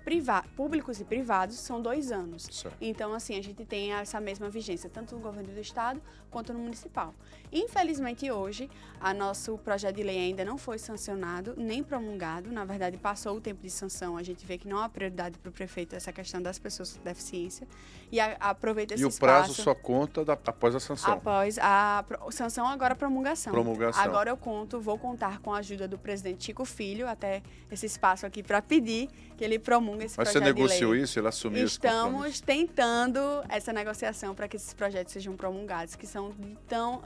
públicos e privados são 2 anos. Certo. Então, assim, a gente tem essa mesma vigência, tanto no governo do estado quanto no municipal. Infelizmente, hoje, nosso projeto de lei ainda não foi sancionado, nem promulgado, na verdade, passou o tempo de sanção, a gente vê que não há prioridade para o prefeito essa questão das pessoas com deficiência, e aproveita esse espaço... E o prazo só conta após a sanção? Após a sanção, agora a promulgação. Promulgação. Agora vou contar com a ajuda do presidente Chico Filho, até esse espaço aqui para pedir que ele promulgue esse projeto de lei. Mas você negociou isso? Ele assumiu esse compromisso? Estamos tentando essa negociação para que esses projetos sejam promulgados, que são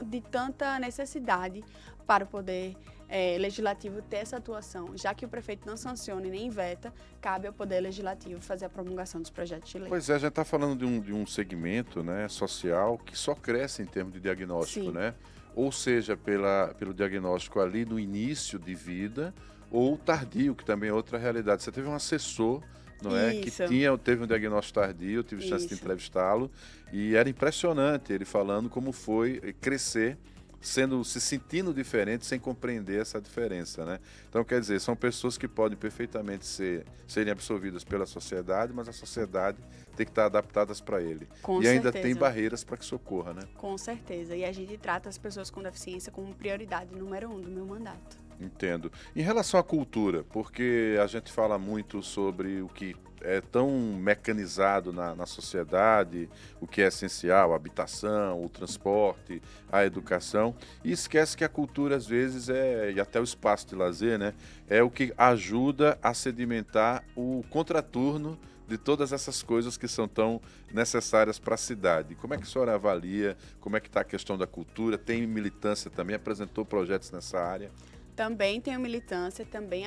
de tanta necessidade para o Poder Legislativo ter essa atuação. Já que o prefeito não sanciona e nem veta, cabe ao Poder Legislativo fazer a promulgação dos projetos de lei. Pois é, a gente está falando de um segmento, né, social que só cresce em termos de diagnóstico, né? Ou seja, pelo diagnóstico ali no início de vida, ou tardio, que também é outra realidade. Você teve um assessor, não é? Que teve um diagnóstico tardio, eu tive chance de entrevistá-lo, e era impressionante ele falando como foi crescer, se sentindo diferente, sem compreender essa diferença, né? Então, quer dizer, são pessoas que podem perfeitamente serem absorvidas pela sociedade, mas a sociedade tem que estar adaptadas para ele. E ainda tem barreiras para que socorra, né? Com certeza. E a gente trata as pessoas com deficiência como prioridade número 1 do meu mandato. Entendo. Em relação à cultura, porque a gente fala muito sobre o que é tão mecanizado na sociedade, o que é essencial, a habitação, o transporte, a educação, e esquece que a cultura, às vezes, e até o espaço de lazer, né, é o que ajuda a sedimentar o contraturno de todas essas coisas que são tão necessárias para a cidade. Como é que a senhora avalia? Como é que está a questão da cultura? Tem militância também? Apresentou projetos nessa área? Também tenho militância, também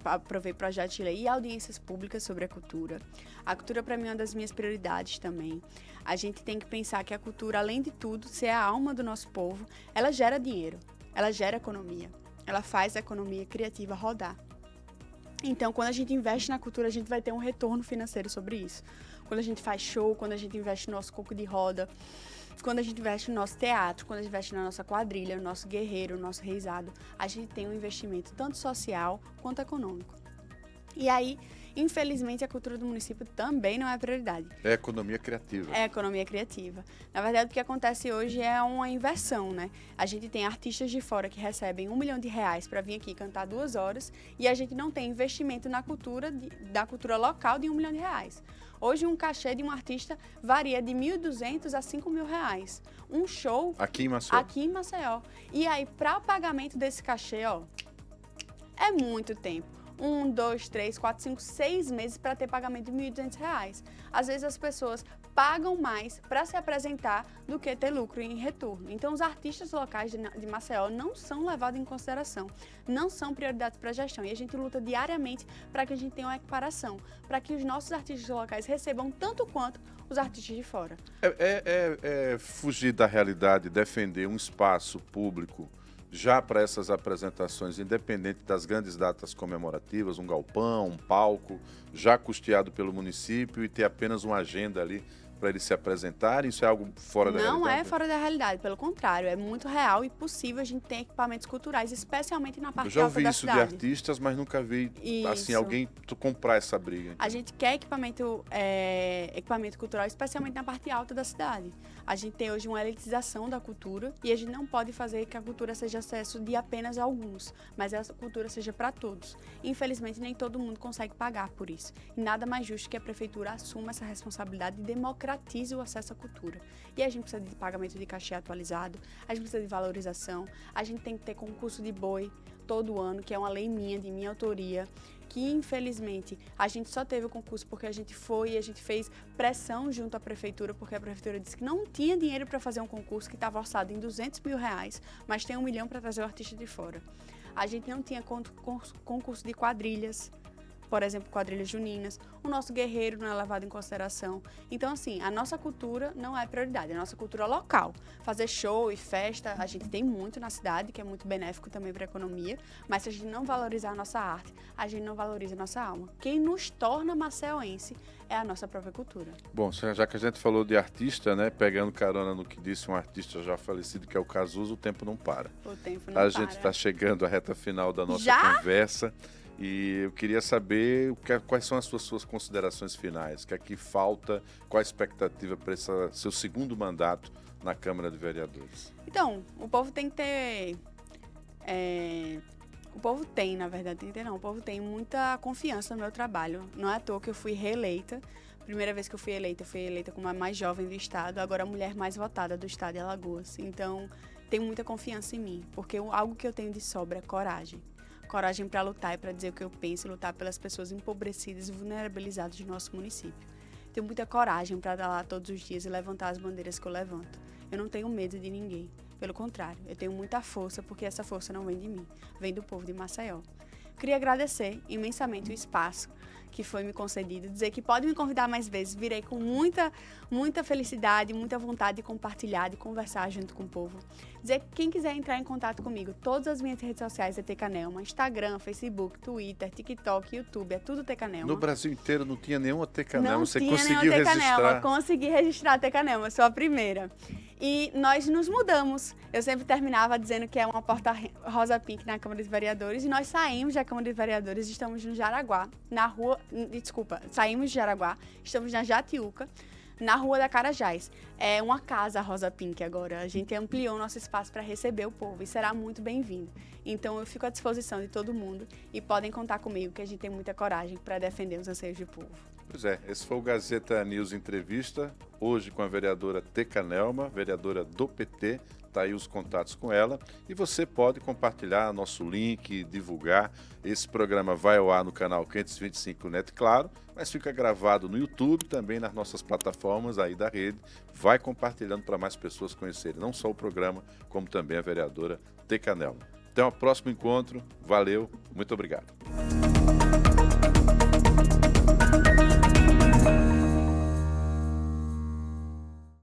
aprovei projetos de lei e audiências públicas sobre a cultura. A cultura, para mim, é uma das minhas prioridades também. A gente tem que pensar que a cultura, além de tudo, ser a alma do nosso povo, ela gera dinheiro, ela gera economia, ela faz a economia criativa rodar. Então, quando a gente investe na cultura, a gente vai ter um retorno financeiro sobre isso. Quando a gente faz show, quando a gente investe no nosso coco de roda, quando a gente investe no nosso teatro, quando a gente investe na nossa quadrilha, no nosso guerreiro, no nosso reisado, a gente tem um investimento tanto social quanto econômico. E aí, Infelizmente, a cultura do município também não é prioridade. É economia criativa. É economia criativa. Na verdade, o que acontece hoje é uma inversão, né? A gente tem artistas de fora que recebem R$1 milhão para vir aqui cantar 2 horas e a gente não tem investimento na cultura, da cultura local de R$1 milhão. Hoje, um cachê de um artista varia de R$1.200 a R$5.000. Um show... Aqui em Maceió. Aqui em Maceió. E aí, para o pagamento desse cachê, ó, é muito tempo. 1, 2, 3, 4, 5, 6 meses para ter pagamento de R$1.200. Às vezes as pessoas pagam mais para se apresentar do que ter lucro em retorno. Então, os artistas locais de Maceió não são levados em consideração, não são prioridades para a gestão. E a gente luta diariamente para que a gente tenha uma equiparação, para que os nossos artistas locais recebam tanto quanto os artistas de fora. É fugir da realidade, defender um espaço público já para essas apresentações, independente das grandes datas comemorativas, um galpão, um palco, já custeado pelo município e ter apenas uma agenda ali para eles se apresentarem? Isso é algo fora da realidade? Não é fora da realidade, pelo contrário, é muito real e possível a gente ter equipamentos culturais, especialmente na parte alta da cidade. Eu já ouvi isso de artistas, mas nunca vi assim, alguém comprar essa briga. A gente quer equipamento cultural, especialmente na parte alta da cidade. A gente tem hoje uma elitização da cultura e a gente não pode fazer que a cultura seja acesso de apenas alguns, mas essa cultura seja para todos. Infelizmente, nem todo mundo consegue pagar por isso. E nada mais justo que a prefeitura assuma essa responsabilidade e democratize o acesso à cultura. E a gente precisa de pagamento de cachê atualizado, a gente precisa de valorização, a gente tem que ter concurso de boi todo ano, que é uma lei minha, de minha autoria, que infelizmente a gente só teve o concurso porque a gente fez pressão junto à prefeitura, porque a prefeitura disse que não tinha dinheiro para fazer um concurso que estava orçado em R$200 mil, mas tem R$1 milhão para trazer o artista de fora. A gente não tinha concurso de quadrilhas, por exemplo, quadrilhas juninas. O nosso guerreiro não é levado em consideração. Então, assim, a nossa cultura não é prioridade, a nossa cultura local. Fazer show e festa, a gente tem muito na cidade, que é muito benéfico também para a economia, mas se a gente não valorizar a nossa arte, a gente não valoriza a nossa alma. Quem nos torna maceoense é a nossa própria cultura. Bom, já que a gente falou de artista, né, pegando carona no que disse um artista já falecido, que é o Cazuza, o tempo não para. O tempo não para. A gente está chegando à reta final da nossa conversa. E eu queria saber quais são as suas considerações finais, o que é que falta, qual a expectativa para esse seu segundo mandato na Câmara de Vereadores? Então, o povo tem que ter... O povo tem, na verdade, o povo tem muita confiança no meu trabalho. Não é à toa que eu fui reeleita. Primeira vez que eu fui eleita como a mais jovem do estado, agora a mulher mais votada do estado de Alagoas. Então, tenho muita confiança em mim, porque algo que eu tenho de sobra é coragem. Coragem para lutar e para dizer o que eu penso, lutar pelas pessoas empobrecidas e vulnerabilizadas do nosso município. Tenho muita coragem para estar lá todos os dias e levantar as bandeiras que eu levanto. Eu não tenho medo de ninguém, pelo contrário, eu tenho muita força, porque essa força não vem de mim, vem do povo de Maceió. Queria agradecer imensamente o espaço que foi me concedido, dizer que pode me convidar mais vezes, virei com muita felicidade, muita vontade de compartilhar, de conversar junto com o povo. Dizer que quem quiser entrar em contato comigo, todas as minhas redes sociais é Tecanelma, Instagram, Facebook, Twitter, TikTok, YouTube, é tudo Tecanelma. No Brasil inteiro não tinha nenhuma Tecanelma, não você tinha conseguiu registrar? Consegui registrar a Tecanelma, sou a primeira. E nós nos mudamos. Eu sempre terminava dizendo que é uma porta rosa pink na Câmara de Vereadores e nós saímos da Câmara de Vereadores, estamos no Jaraguá, saímos de Jaraguá, estamos na Jatiuca, na Rua da Carajás. É uma casa rosa pink agora. A gente ampliou nosso espaço para receber o povo e será muito bem-vindo. Então eu fico à disposição de todo mundo e podem contar comigo que a gente tem muita coragem para defender os anseios do povo. Pois é, esse foi o Gazeta News Entrevista, hoje com a vereadora Tecanelma, vereadora do PT. Está aí os contatos com ela e você pode compartilhar nosso link, divulgar. Esse programa vai ao ar no canal 525 Net, claro, mas fica gravado no YouTube, também nas nossas plataformas aí da rede. Vai compartilhando para mais pessoas conhecerem não só o programa, como também a vereadora Tecanelma. Até o próximo encontro. Valeu, muito obrigado.